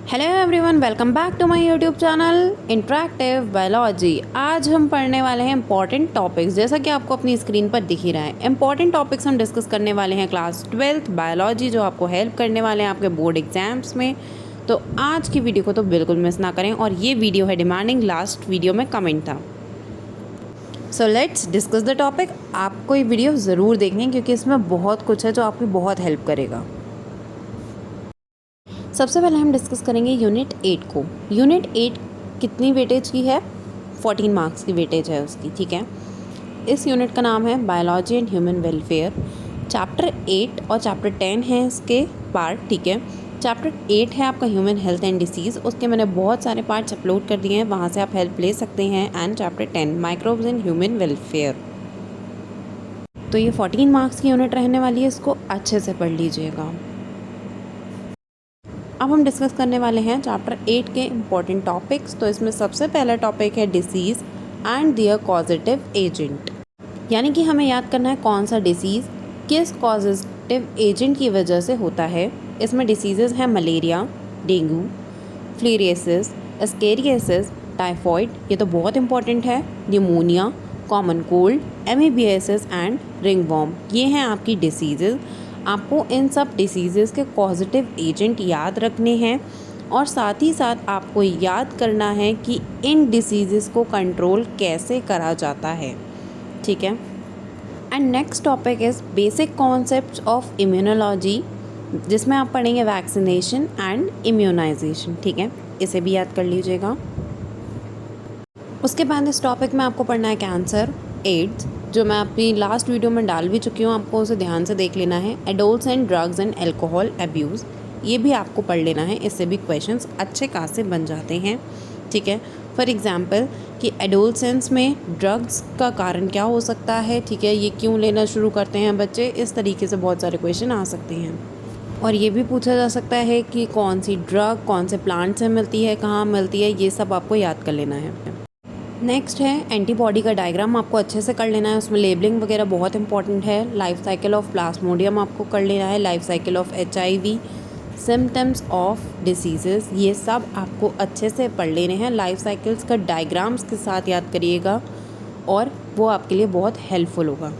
Hello everyone, welcome back to my YouTube channel interactive biology. आज हम पढ़ने वाले हैं इंपॉर्टेंट टॉपिक्स, जैसा कि आपको अपनी स्क्रीन पर दिख ही रहा है। इंपॉर्टेंट टॉपिक्स हम डिस्कस करने वाले हैं क्लास 12th बायोलॉजी, जो आपको हेल्प करने वाले हैं आपके बोर्ड एग्जाम्स में। तो आज की वीडियो को तो बिल्कुल मिस ना करें, और ये वीडियो है डिमांडिंग, लास्ट वीडियो में कमेंट था। So let's discuss the topic. आपको ये वीडियो ज़रूर देखनी है क्योंकि इसमें बहुत कुछ है जो आपकी बहुत हेल्प करेगा। सबसे पहले हम डिस्कस करेंगे यूनिट 8 को। यूनिट 8 कितनी वेटेज की है? 14 मार्क्स की वेटेज है उसकी, ठीक है। इस यूनिट का नाम है biology and human welfare. Chapter 8 और चैप्टर 10 है इसके पार्ट, ठीक है। चैप्टर 8 है आपका ह्यूमन हेल्थ एंड डिसीज़, उसके मैंने बहुत सारे पार्ट्स अपलोड कर दिए हैं, वहाँ से आप हेल्प ले सकते हैं। And chapter 10 microbes and human welfare. तो ये 14 मार्क्स की यूनिट रहने वाली है, इसको अच्छे से पढ़ लीजिएगा। अब हम डिस्कस करने वाले हैं चैप्टर 8 के इम्पॉर्टेंट टॉपिक्स। तो इसमें सबसे पहला टॉपिक है disease and their causative agent, यानी कि हमें याद करना है कौन सा डिसीज़ किस कॉजेटिव एजेंट की वजह से होता है। इसमें डिसीज़ेज़ हैं मलेरिया, डेंगू, फ्लेरियसिस, एस्केरियासिस, टाइफॉइड, ये तो बहुत इंपॉर्टेंट है, pneumonia, common cold, amoebiasis and ringworm, ये हैं आपकी डिसीज़ेज़। आपको इन सब डिसीज़ेज़ के पॉजिटिव एजेंट याद रखने हैं, और साथ ही साथ आपको याद करना है कि इन डिसीज़ेज़ को कंट्रोल कैसे करा जाता है, ठीक है। And next topic is basic concepts of immunology, जिसमें आप पढ़ेंगे वैक्सीनेशन एंड इम्यूनाइजेशन, ठीक है, इसे भी याद कर लीजिएगा। उसके बाद इस टॉपिक में आपको पढ़ना है कैंसर, एड्स, जो मैं अपनी लास्ट वीडियो में डाल भी चुकी हूँ, आपको उसे ध्यान से देख लेना है। Adults and drugs and alcohol abuse, ये भी आपको पढ़ लेना है, इससे भी क्वेश्चंस अच्छे खासे बन जाते हैं, ठीक है। फॉर एग्जांपल कि एडोलसेंस में ड्रग्स का कारण क्या हो सकता है, ठीक है, ये क्यों लेना शुरू करते हैं बच्चे, इस तरीके से बहुत सारे क्वेश्चन आ सकते हैं। और ये भी पूछा जा सकता है कि कौन सी ड्रग कौन से प्लांट से मिलती है, कहाँ मिलती है, ये सब आपको याद कर लेना है। नेक्स्ट है एंटीबॉडी का डायग्राम, आपको अच्छे से कर लेना है, उसमें लेबलिंग वगैरह बहुत इंपॉर्टेंट है। लाइफ साइकिल ऑफ प्लाज्मोडियम आपको कर लेना है, life cycle of HIV, symptoms of diseases, ये सब आपको अच्छे से पढ़ लेने हैं। लाइफ साइकिल्स का डायग्राम्स के साथ याद करिएगा, और वो आपके लिए बहुत हेल्पफुल होगा।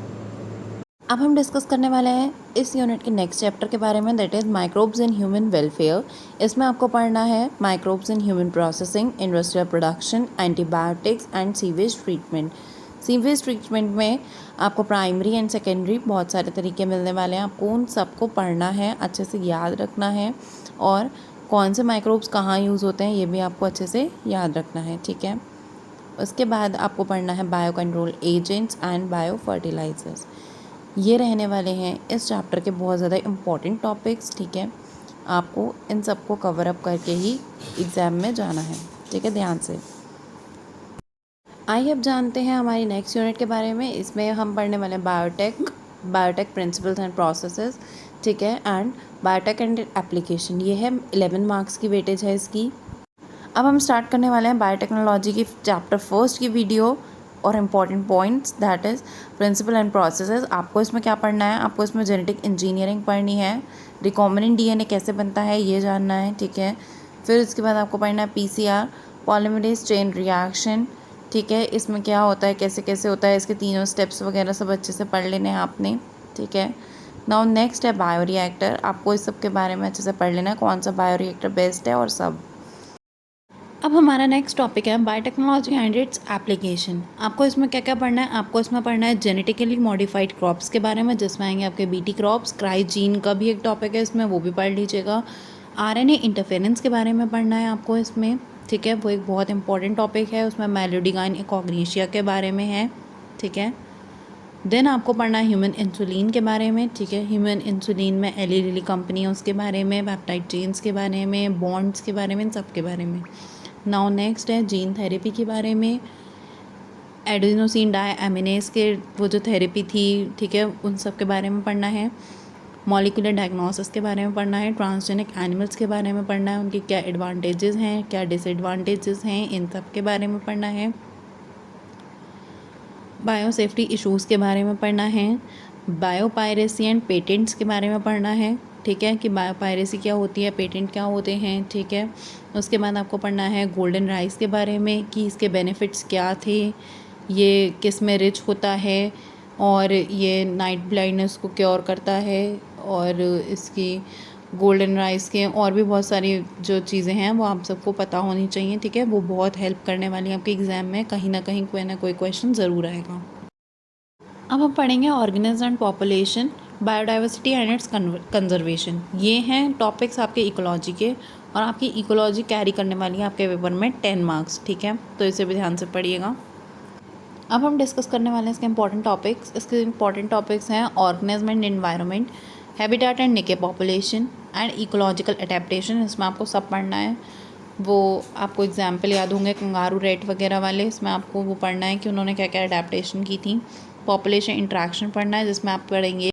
अब हम डिस्कस करने वाले हैं इस यूनिट के नेक्स्ट चैप्टर के बारे में, that is microbes in human welfare. इसमें आपको पढ़ना है microbes in human processing, industrial production, antibiotics and sewage treatment. Sewage treatment में आपको प्राइमरी एंड सेकेंडरी बहुत सारे तरीके मिलने वाले हैं, आपको उन सबको पढ़ना है, अच्छे से याद रखना है, और कौन से माइक्रोब्स कहाँ यूज़ होते हैं ये भी आपको अच्छे से याद रखना है, ठीक है। उसके बाद आपको पढ़ना है bio control agents and bio fertilizers. ये रहने वाले हैं इस चैप्टर के बहुत ज़्यादा इम्पॉर्टेंट टॉपिक्स, ठीक है। आपको इन सबको कवर अप करके ही एग्ज़ाम में जाना है, ठीक है, ध्यान से। आइए अब जानते हैं हमारी नेक्स्ट यूनिट के बारे में। इसमें हम पढ़ने वाले हैं बायोटेक प्रिंसिपल्स एंड प्रोसेसेस, ठीक है, एंड बायोटेक एंड एप्लीकेशन। ये है 11 मार्क्स की वेटेज है इसकी। अब हम स्टार्ट करने वाले हैं बायोटेक्नोलॉजी की चैप्टर फर्स्ट की वीडियो और important points, that is principle and processes. आपको इसमें क्या पढ़ना है? आपको इसमें जेनेटिक इंजीनियरिंग पढ़नी है, रिकॉम्बिनेंट DNA कैसे बनता है ये जानना है, ठीक है। फिर इसके बाद आपको पढ़ना है PCR, पॉलीमरेज चेन रिएक्शन, ठीक है, इसमें क्या होता है, कैसे कैसे होता है, इसके तीनों स्टेप्स वगैरह सब अच्छे से पढ़ लेने हैं आपने, ठीक है। नाउ नेक्स्ट है बायोरिएक्टर, आपको इस सब के बारे में अच्छे से पढ़ लेना है, कौन सा बायोरिएक्टर बेस्ट है और सब। अब हमारा नेक्स्ट टॉपिक है बायोटेक्नोलॉजी एंड इट्स एप्लीकेशन। आपको इसमें क्या क्या पढ़ना है? आपको इसमें पढ़ना है जेनेटिकली मॉडिफाइड क्रॉप्स के बारे में, जिसमें आएंगे आपके BT क्रॉप्स, क्राइजीन का भी एक टॉपिक है इसमें, वो भी पढ़ लीजिएगा। RNA इंटरफेरेंस के बारे में पढ़ना है आपको इसमें, ठीक है, वो एक बहुत इंपॉर्टेंट टॉपिक है, उसमें मेलोडिगाइन एकोग्नीशिया के बारे में है, ठीक है। देन आपको पढ़ना है ह्यूमन इंसुलिन के बारे में, ठीक है, ह्यूमन इंसुलिन में एली लिली कंपनी है उसके बारे में, पेप्टाइड चेन्स के बारे में, बॉन्ड्स के बारे में, इन सब के बारे में। नाउ नेक्स्ट है जीन थेरेपी के बारे में, एडेनोसिन डायएमिनेज के वो जो थेरेपी थी, ठीक है, उन सब के बारे में पढ़ना है। मॉलिक्यूलर डायग्नोसिस के बारे में पढ़ना है, ट्रांसजेनिक एनिमल्स के बारे में पढ़ना है, उनके क्या एडवांटेजेस हैं क्या डिसएडवांटेजेस हैं, इन सब के बारे में पढ़ना है। बायोसेफ्टी इश्यूज़ के बारे में पढ़ना है, बायोपायरेसी एंड पेटेंट्स के बारे में पढ़ना है, ठीक है, कि पायरेसी क्या होती है, पेटेंट क्या होते हैं, ठीक है। उसके बाद आपको पढ़ना है गोल्डन राइस के बारे में कि इसके बेनिफिट्स क्या थे, ये किस में रिच होता है और ये नाइट ब्लाइंडनेस को क्योर करता है, और इसकी गोल्डन राइस के और भी बहुत सारी जो चीज़ें हैं वो आप सबको पता होनी चाहिए, ठीक है। वो बहुत हेल्प करने वाली है आपके एग्ज़ाम में, कहीं ना कहीं कोई ना कोई क्वेश्चन ज़रूर आएगा। अब हम पढ़ेंगे organism and population, biodiversity and it's conservation. ये हैं टॉपिक्स आपके इकोलॉजी के, और आपकी इकोलॉजी कैरी करने वाली है आपके पेपर में 10 मार्क्स, ठीक है। तो इसे भी ध्यान से पढ़िएगा। अब हम डिस्कस करने वाले हैं इसके इंपॉर्टेंट टॉपिक्स। इसके इंपॉर्टेंट टॉपिक्स हैं organism and environment, habitat and निके पॉपुलेशन एंड इकोलॉजिकल अडेप्टेशन। इसमें आपको सब पढ़ना है। वो आपको एग्जाम्पल याद होंगे कंगारू रेट वगैरह वाले, इसमें आपको वो पढ़ना है कि उन्होंने क्या क्या अडेप्टेशन की थी। पॉपुलेशन इंट्रैक्शन पढ़ना है, जिसमें आप पढ़ेंगे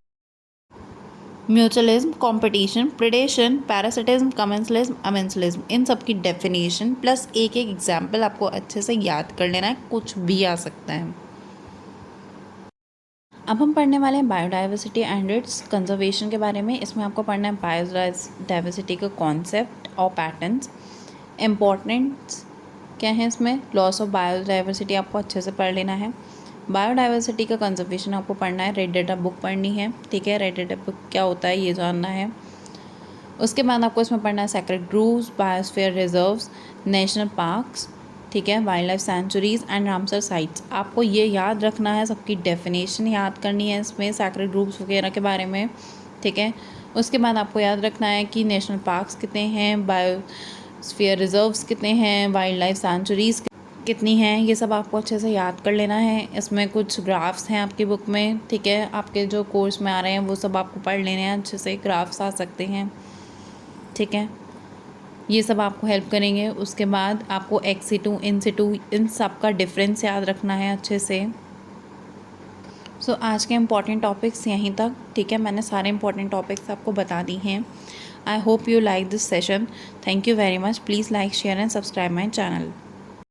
mutualism, competition, predation, parasitism, commensalism, amensalism, इन सब की डेफिनेशन प्लस एक एक एग्जाम्पल आपको अच्छे से याद कर लेना है, कुछ भी आ सकता है। अब हम पढ़ने वाले हैं बायोडाइवर्सिटी एंड इट्स कंजर्वेशन के बारे में। इसमें आपको पढ़ना है बायोडाइवर्सिटी का कॉन्सेप्ट और पैटर्न्स, इम्पोर्टेंट्स क्या है इसमें, लॉस ऑफ बायोडाइवर्सिटी आपको अच्छे से पढ़ लेना है। बायोडाइवर्सिटी का कंजर्वेशन आपको पढ़ना है, रेड डेटा बुक पढ़नी है, ठीक है। रेड डेटा बुक क्या होता है ये जानना है। उसके बाद आपको इसमें पढ़ना है sacred groves, biosphere reserves, national parks, ठीक है, wild life centuries and Ramsar sites. आपको ये याद रखना है, सबकी डेफिनेशन याद करनी है इसमें सेक्रेड ग्रुप्स वगैरह के बारे में, ठीक है। उसके बाद आपको याद रखना है कि नेशनल पार्क्स कितने हैं, बायोस्फीयर रिजर्व्स कितने हैं, वाइल्ड लाइफ सेंचुरीज़ कितनी हैं, ये सब आपको अच्छे से याद कर लेना है। इसमें कुछ ग्राफ्स हैं आपकी बुक में, ठीक है, आपके जो कोर्स में आ रहे हैं वो सब आपको पढ़ लेने हैं, अच्छे से ग्राफ्स आ सकते हैं, ठीक है। ये सब आपको हेल्प करेंगे। उसके बाद आपको एक्स सिटू, इन सिटू, इन सब का डिफरेंस याद रखना है अच्छे से। सो आज के इम्पॉर्टेंट टॉपिक्स यहीं तक, ठीक है। मैंने सारे इम्पॉर्टेंट टॉपिक्स आपको बता दी हैं। I hope you like this session. Thank you very much. Please like, share and subscribe my channel.